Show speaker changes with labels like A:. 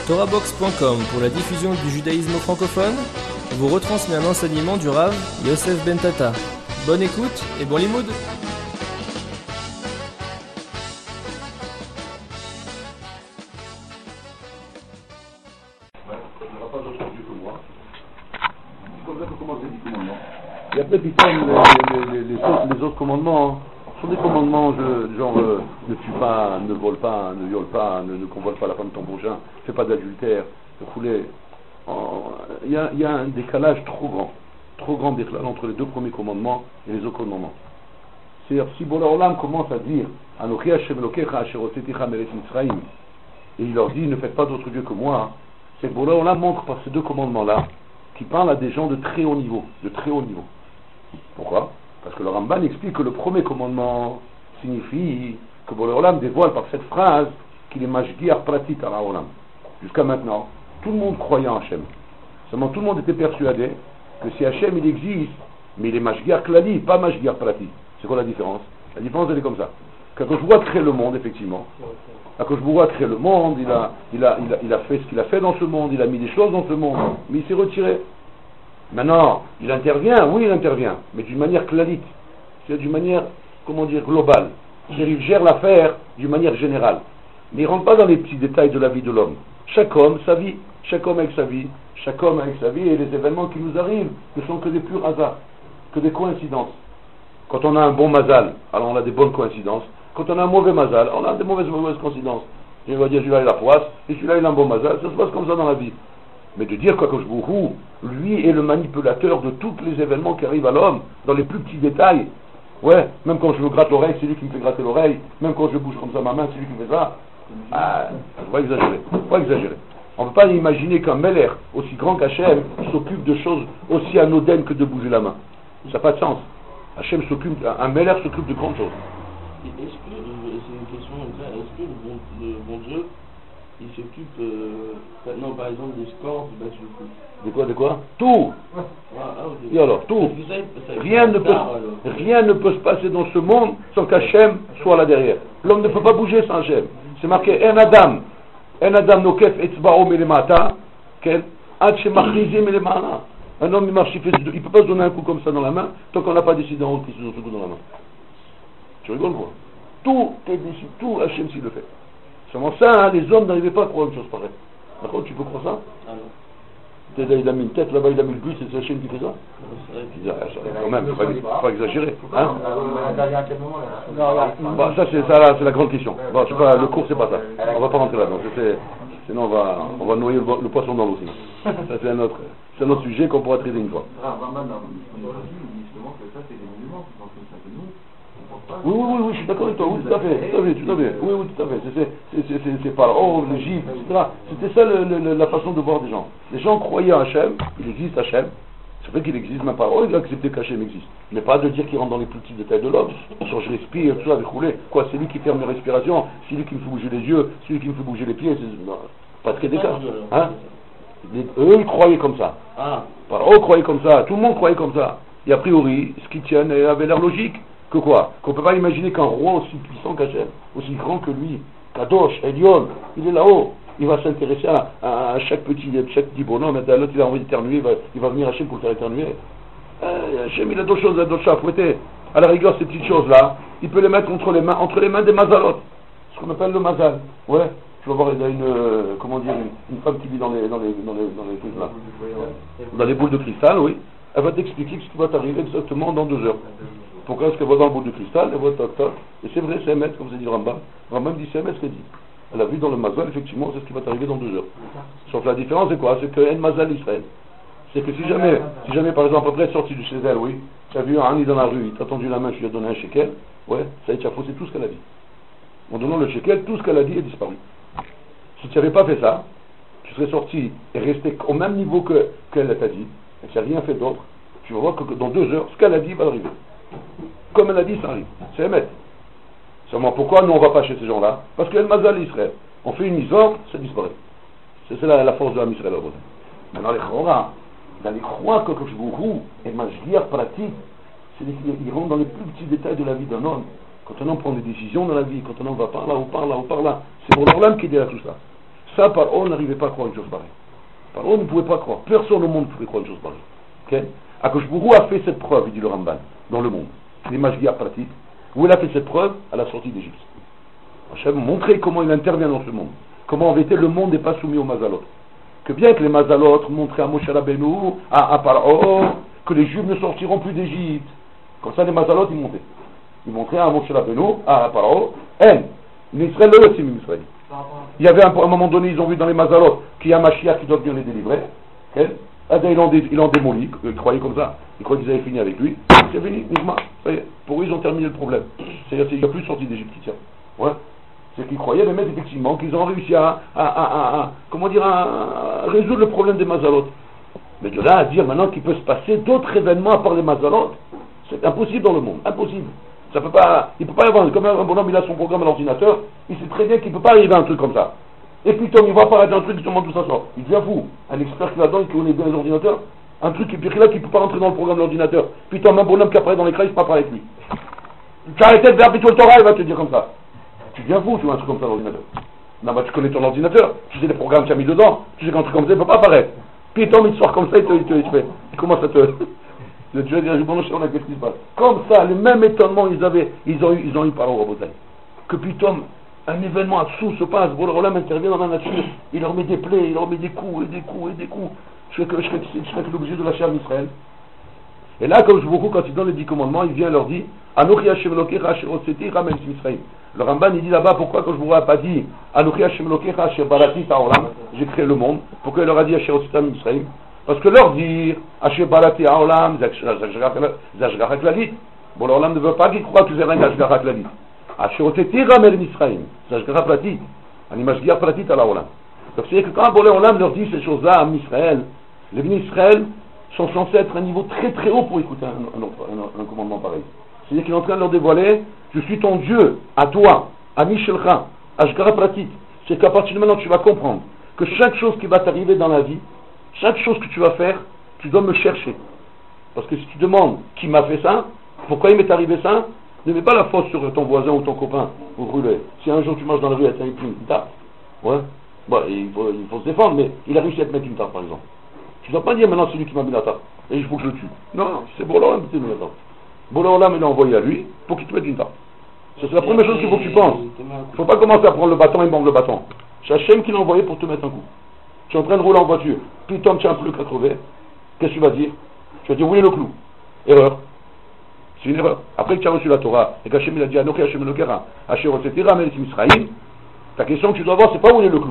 A: TorahBox.com pour la diffusion du judaïsme francophone vous retransmet un enseignement du Rav Yosef Ben Tata. Bonne écoute et bon limoud.
B: Il y a peut-être les autres commandements. Ce sont des commandements genre ne tue pas, ne vole pas, ne viole pas, ne convole pas la femme de ton prochain, ne fais pas d'adultère, ne foulez. Il y a un décalage trop grand décalage entre les deux premiers commandements et les autres commandements. C'est-à-dire, si Boré Olam commence à dire Anochi Hashem Elokecha Asher Hotzeticha Me'eretz Mitzrayim, et il leur dit ne faites pas d'autre Dieu que moi, c'est que Boré Olam montre par ces deux commandements-là qui parlent à des gens de très haut niveau. Pourquoi? Parce que le Ramban explique que le premier commandement signifie que Boré Olam dévoile par cette phrase qu'il est Mashgiach Pratit à la Olam. Jusqu'à maintenant, tout le monde croyait en Hachem. Seulement tout le monde était persuadé que si Hachem il existe, mais il est Mashgiach Klali, pas Mashgiach Pratit. C'est quoi la différence? La différence elle est comme ça. Quand je vois créer le monde, effectivement, quand je vois créer le monde, il a fait ce qu'il a fait dans ce monde, il a mis des choses dans ce monde, mais il s'est retiré. Maintenant, il intervient, oui il intervient, mais d'une manière klalite, c'est-à-dire d'une manière, globale. Il gère l'affaire d'une manière générale. Mais il ne rentre pas dans les petits détails de la vie de l'homme. Chaque homme, sa vie, chaque homme avec sa vie, et les événements qui nous arrivent ne sont que des purs hasards, que des coïncidences. Quand on a un bon mazal, alors on a des bonnes coïncidences. Quand on a un mauvais mazal, on a des mauvaises coïncidences. Je vais dire, celui-là il a la poisse, et celui-là il a un bon mazal, ça se passe comme ça dans la vie. Mais de dire qu'Akadosh Baruch Hu, lui est le manipulateur de tous les événements qui arrivent à l'homme, dans les plus petits détails. Ouais, même quand je me gratte l'oreille, c'est lui qui me fait gratter l'oreille. Même quand je bouge comme ça ma main, c'est lui qui me fait ça. Faut pas exagérer. On ne peut pas imaginer qu'un Meller, aussi grand qu'Hachem, s'occupe de choses aussi anodines que de bouger la main. Ça n'a pas de sens. Un Meller s'occupe de grandes choses.
C: Est-ce que, c'est une question comme ça, est-ce que le bon Dieu, il s'occupe, non, par exemple, des scores du match de foot?
B: De quoi? Tout. Et alors, tout. Rien ne peut se passer dans ce monde sans qu'Hachem soit là derrière. L'homme ne peut pas bouger sans Hachem. C'est marqué, un Adam nokef etzba'o melemata, ad shemachrizim melemana. Un homme, il marche, il peut pas se donner un coup comme ça dans la main, tant qu'on n'a pas décidé en haut qu'il se donne ce coup dans la main. Tu rigoles quoi? Tout est décidé, tout Hachem s'il le fait. Seulement ça, les hommes n'arrivaient pas à croire une chose pareille. D'accord? Tu peux croire ça? Ah non. Il a mis une tête là-bas, il a mis le but, c'est Hachem qui fait ça? Quand même, faut pas exagérer. Hein? Ça c'est la grande question. Bon, le cours c'est pas ça. On va pas rentrer là-dedans. Sinon on va noyer le poisson dans l'eau. Ça c'est un autre sujet qu'on pourra traiter une fois. Oui, je suis d'accord avec toi, oui, tout à fait. Oui, tout à fait. C'est par l'Égypte, etc. C'était ça la façon de voir des gens. Les gens croyaient en Hachem, il existe Hachem. C'est vrai qu'il existe, même par il a accepté qu'Hachem existe. Mais pas de dire qu'il rentre dans les plus petits détails de l'homme. Sur je respire, tout ça, avec rouler. Quoi, c'est lui qui ferme mes respirations, c'est lui qui me fait bouger les yeux, c'est lui qui me fait bouger les pieds. Pas très d'écart. Hein? Eux, ils croyaient comme ça. Par croyaient comme ça, tout le monde croyait comme ça. Et a priori, ce qui tient avait l'air logique. Que quoi? Qu'on ne peut pas imaginer qu'un roi aussi puissant qu'Hachem, aussi grand que lui, Kadosh, Elion, il est là-haut. Il va s'intéresser à chaque petit bonhomme. L'autre, il a envie d'éternuer, il va venir Hachem pour le faire éternuer. Hachem, il a d'autres choses à fouetter. À la rigueur, ces petites choses-là, il peut les mettre entre les mains des mazalotes. Ce qu'on appelle le mazal. Ouais. Tu vas voir, il y a une femme qui vit dans les trucs là. Dans les boules de cristal, oui. Elle va t'expliquer ce qui va t'arriver exactement dans 2 heures. Pourquoi est-ce qu'elle va dans le boule de cristal, elle voit toc, et c'est vrai, c'est Emet, comme vous avez dit Rambam. Rambam dit c'est Emet ce qu'elle dit. Elle a vu dans le mazal, effectivement, c'est ce qui va t'arriver dans 2 heures. Sauf la différence, c'est quoi? C'est que El Mazal Israël. C'est que si jamais, par exemple, après être sorti de chez elle, oui, tu as vu un Hani dans la rue, il t'a tendu la main, tu lui as donné un shekel, ouais, ça y est, tu as faussé tout ce qu'elle a dit. En donnant le shekel, tout ce qu'elle a dit est disparu. Si tu n'avais pas fait ça, tu serais sorti et resté au même niveau qu'elle t'a dit, et tu n'as rien fait d'autre, tu vas voir que dans 2 heures, ce qu'elle a dit va arriver. Comme elle a dit, ça arrive. C'est Emet. Seulement, pourquoi nous on ne va pas chez ces gens-là? Parce qu'il y a le Mazal Israël. On fait une misère, ça disparaît. C'est la force de la Israël. Maintenant, les Chora, dans les croix que je vous et Mashgiach pratique, ils rentrent dans les plus petits détails de la vie d'un homme. Quand un homme prend des décisions dans la vie, quand un homme va par là ou par là ou par là, c'est pour l'homme qui est derrière tout ça. Ça, Paro n'arrivait pas à croire une chose pareille. Paro ne pouvait pas croire. Personne au monde ne pouvait croire une chose pareille. Okay? Akadosh Baruch Hu a fait cette preuve, il dit le Ramban, dans le monde. Les Mashgiach Pratit. Où il a fait cette preuve? À la sortie d'Égypte. Hachem montrait comment il intervient dans ce monde. Comment en vérité le monde n'est pas soumis aux Mazalot. Que bien que les Mazalot montraient à Moshe Rabbeinu, à Paro, que les Juifs ne sortiront plus d'Égypte. Comme ça, les Mazalot, ils montaient. Ils montraient à Moshe Rabbeinu, à Paro, Israël le aussi, Israël. Il y avait un moment donné, ils ont vu dans les Mazalot qu'il y a un Mashiach qui doit venir les délivrer. Ils l'ont démoli, ils croyaient comme ça. Ils croyaient qu'ils avaient fini avec lui. C'est fini, Nigma. Pour eux, ils ont terminé le problème. C'est-à-dire qu'il n'y a plus de sortie d'Égypte qui tient. Ouais. C'est qu'ils croyaient, mais effectivement, qu'ils ont réussi à résoudre le problème des Mazalot. Mais de là à dire maintenant qu'il peut se passer d'autres événements à part les Mazalot, c'est impossible dans le monde. Impossible. Ça peut pas, il ne peut pas y avoir, comme un bonhomme il a son programme à l'ordinateur, il sait très bien qu'il ne peut pas arriver à un truc comme ça. Et puis Tom, il va apparaître un truc qui demande tout ça sort. Il devient fou. Un expert qui va dedans, qui connaît bien les ordinateurs, un truc qui est là qui ne peut pas rentrer dans le programme de l'ordinateur. Puis Tom, un bonhomme qui apparaît dans l'écran, il ne peut pas parler avec lui. Tu as arrêté de faire le Torah, il va te dire comme ça. Tu deviens fou, tu vois un truc comme ça dans l'ordinateur. Non, bah tu connais ton ordinateur, tu sais les programmes que tu as mis dedans, tu sais qu'un truc comme ça, il ne peut pas apparaître. Puis Tom, il sort comme ça, il commence à te... Le Dieu dit, qu'est-ce qui se passe? Comme ça, le même étonnement, ils ont eu par au Rabotai. Que puis Tom, un événement absous se passe, bon, le Rolam intervient dans la nature, il leur met des plaies, il leur met des coups, et des coups, et des coups. Je serais l'objet de lâcher en Israël. Et là, comme je vous quand il donne les 10 commandements, il vient leur dire, Anochi Hashem Elokecha Asher Hotzeti Ramel Misraïm. Le Ramban, il dit là-bas, pourquoi quand je vous n'a pas dit, Anochi Hashem Elokecha Asher Barati Ta'olam, j'ai créé le monde, pourquoi il leur a dit Asher Hotzeti Misraïm? Parce que leur dire, Asher Barati Ta'olam, Zashgara Klalit. Bon, l'Olam ne veut pas qu'ils croient que c'est rien Zashgara Klalit. Asher Hotzeti Ramel Misraïm, Zashgara Platit, Animashgiach Platit à l'Olam. Donc c'est que quand Olam leur dit ces choses-là à Israël, les bénis Israël sont censés être à un niveau très très haut pour écouter un commandement pareil. C'est-à-dire qu'il est en train de leur dévoiler, je suis ton Dieu, à toi, à Mishelcha, à Ashgara Pratit. C'est qu'à partir de maintenant tu vas comprendre que chaque chose qui va t'arriver dans la vie, chaque chose que tu vas faire, tu dois me chercher. Parce que si tu demandes qui m'a fait ça, pourquoi il m'est arrivé ça, ne mets pas la faute sur ton voisin ou ton copain ou brûler. Si un jour tu marches dans la rue et tu as une tape, ouais, bon, il faut se défendre, mais il a réussi à te mettre une tape par exemple. Tu ne dois pas dire maintenant c'est lui qui m'a mis la tape et il faut que je le tue. Non, c'est Boulaolam qui t'a mis la tape. Boulaolam il l'a envoyé à lui pour qu'il te mette une tape. C'est la première chose qu'il faut que tu penses. Il ne faut pas commencer à prendre le bâton et mordre le bâton. C'est Hachem qui l'a envoyé pour te mettre un coup. Tu es en train de rouler en voiture, puis Tom tu as un pneu à crever, qu'est-ce que tu vas dire? Tu vas dire où est le clou? Erreur. C'est une erreur. Après que tu as reçu la Torah et qu'Hachem il a dit Anochi Hashem Elokera, Asher Hotzeti Ramel Misraïm, ta question que tu dois avoir c'est pas où est le clou.